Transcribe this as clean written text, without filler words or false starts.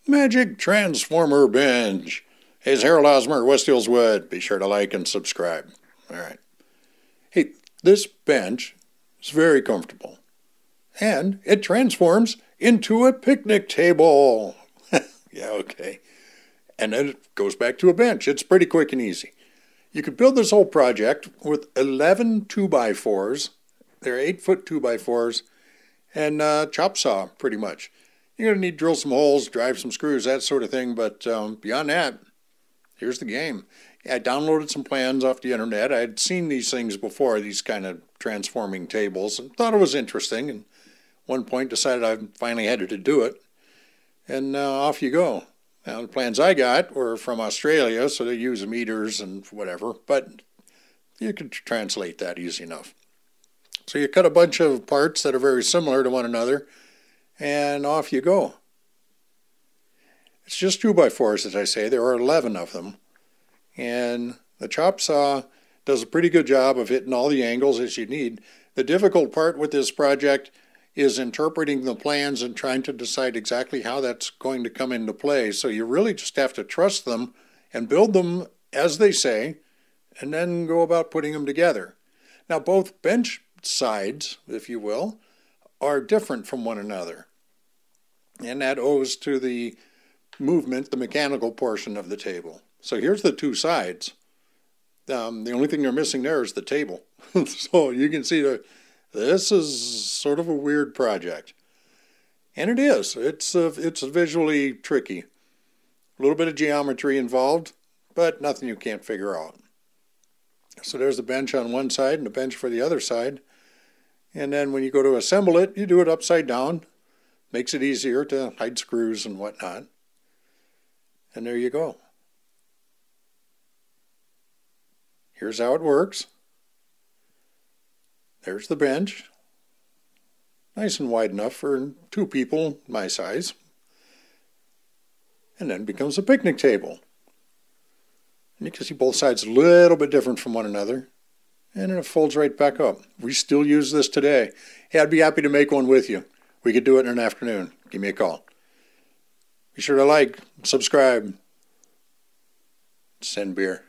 Magic Transformer Bench. Hey, it's Harold Osmer, West Hills Wood. Be sure to like and subscribe. All right. Hey, this bench is very comfortable. And it transforms into a picnic table. Yeah, okay. And then it goes back to a bench. It's pretty quick and easy. You could build this whole project with 11 2x4s. They're 8-foot 2x4s. And chopsaw, pretty much. You're going to need to drill some holes, drive some screws, that sort of thing. But beyond that, here's the game. I downloaded some plans off the internet. I had seen these things before, these kind of transforming tables, and thought it was interesting. And at one point decided I finally had to do it. And off you go. Now, the plans I got were from Australia, so they use meters and whatever. But you could translate that easy enough. So you cut a bunch of parts that are very similar to one another, and off you go. It's just 2x4s, as I say. There are 11 of them. And the chop saw does a pretty good job of hitting all the angles as you need. The difficult part with this project is interpreting the plans and trying to decide exactly how that's going to come into play. So you really just have to trust them and build them as they say, and then go about putting them together. Now, both bench sides, if you will, are different from one another. And that owes to the movement, the mechanical portion of the table. So here's the two sides. The only thing they're missing there is the table. So you can see that this is sort of a weird project. And it is. It's visually tricky. A little bit of geometry involved, but nothing you can't figure out. So there's the bench on one side and the bench for the other side. And then when you go to assemble it, you do it upside down. Makes it easier to hide screws and whatnot. And there you go. Here's how it works. There's the bench. Nice and wide enough for two people my size. And then becomes a picnic table. And you can see both sides a little bit different from one another. And then it folds right back up. We still use this today. Hey, I'd be happy to make one with you. We could do it in an afternoon. Give me a call. Be sure to like, subscribe, send beer.